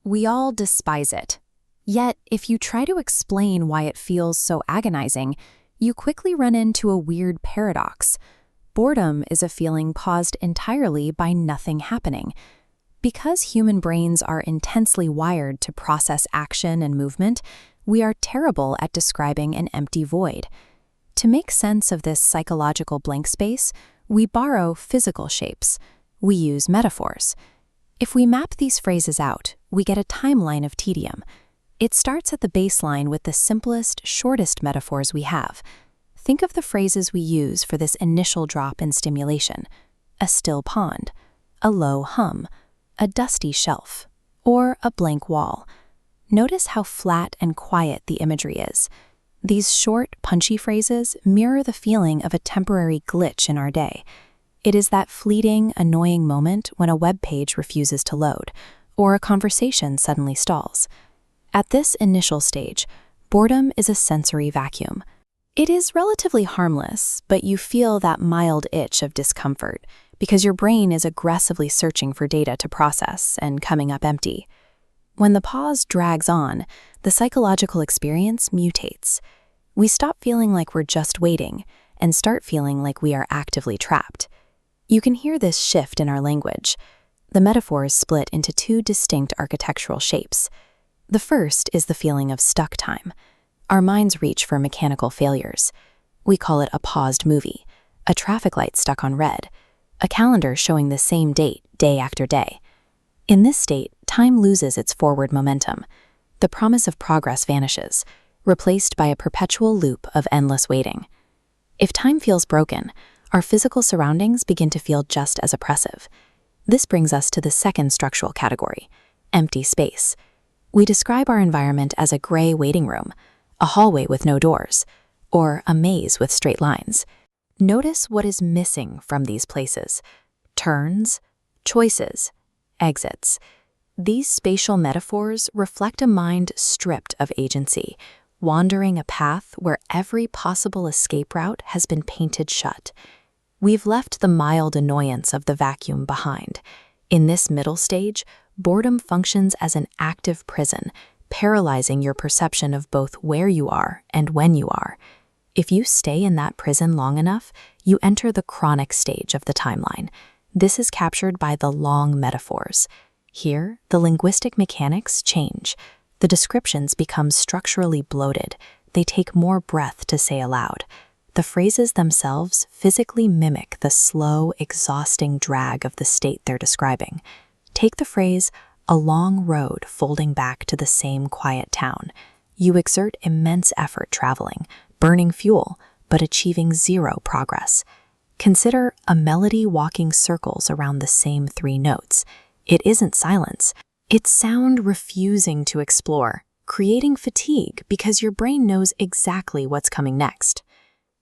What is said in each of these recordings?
We all despise it. Yet, if you try to explain why it feels so agonizing, you quickly run into a weird paradox. Boredom is a feeling caused entirely by nothing happening. Because human brains are intensely wired to process action and movement, we are terrible at describing an empty void. To make sense of this psychological blank space, we borrow physical shapes. We use metaphors. If we map these phrases out, we get a timeline of tedium. It starts at the baseline with the simplest, shortest metaphors we have. Think of the phrases we use for this initial drop in stimulation: a still pond, a low hum, a dusty shelf, or a blank wall. Notice how flat and quiet the imagery is. These short, punchy phrases mirror the feeling of a temporary glitch in our day. It is that fleeting, annoying moment when a web page refuses to load, or a conversation suddenly stalls. At this initial stage, boredom is a sensory vacuum. It is relatively harmless, but you feel that mild itch of discomfort because your brain is aggressively searching for data to process and coming up empty. When the pause drags on, the psychological experience mutates. We stop feeling like we're just waiting and start feeling like we are actively trapped. You can hear this shift in our language. The metaphors split into two distinct architectural shapes. The first is the feeling of stuck time. Our minds reach for mechanical failures. We call it a paused movie, a traffic light stuck on red, a calendar showing the same date, day after day. In this state, time loses its forward momentum. The promise of progress vanishes, replaced by a perpetual loop of endless waiting. If time feels broken, our physical surroundings begin to feel just as oppressive. This brings us to the second structural category: empty space. We describe our environment as a gray waiting room, a hallway with no doors, or a maze with straight lines. Notice what is missing from these places: turns, choices, exits. These spatial metaphors reflect a mind stripped of agency, wandering a path where every possible escape route has been painted shut. We've left the mild annoyance of the vacuum behind. In this middle stage, boredom functions as an active prison, paralyzing your perception of both where you are and when you are. If you stay in that prison long enough, you enter the chronic stage of the timeline. This is captured by the long metaphors. Here, the linguistic mechanics change. The descriptions become structurally bloated. They take more breath to say aloud. The phrases themselves physically mimic the slow, exhausting drag of the state they're describing. Take the phrase, "a long road folding back to the same quiet town." You exert immense effort traveling, burning fuel, but achieving zero progress. Consider a melody walking circles around the same three notes. It isn't silence. It's sound refusing to explore, creating fatigue because your brain knows exactly what's coming next.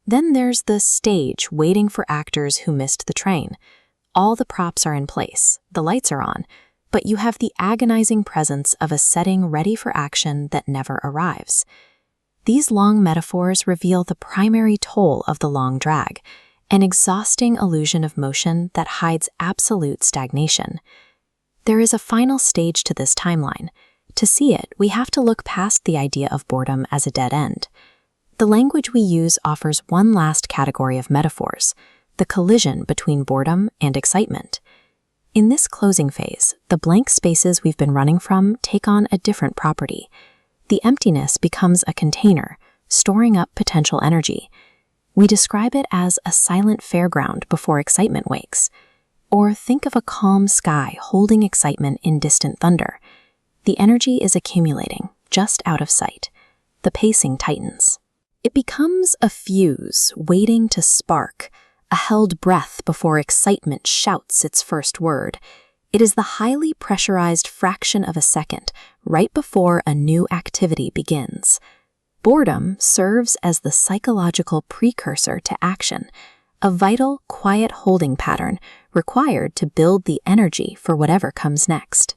Then there's the stage waiting for actors who missed the train. All the props are in place, the lights are on, but you have the agonizing presence of a setting ready for action that never arrives. These long metaphors reveal the primary toll of the long drag, an exhausting illusion of motion that hides absolute stagnation. There is a final stage to this timeline. To see it, we have to look past the idea of boredom as a dead end. The language we use offers one last category of metaphors: the collision between boredom and excitement. In this closing phase, the blank spaces we've been running from take on a different property. The emptiness becomes a container, storing up potential energy. We describe it as a silent fairground before excitement wakes. Or think of a calm sky holding excitement in distant thunder. The energy is accumulating, just out of sight. The pacing tightens. It becomes a fuse waiting to spark, a held breath before excitement shouts its first word. It is the highly pressurized fraction of a second, right before a new activity begins. Boredom serves as the psychological precursor to action, a vital, quiet holding pattern required to build the energy for whatever comes next.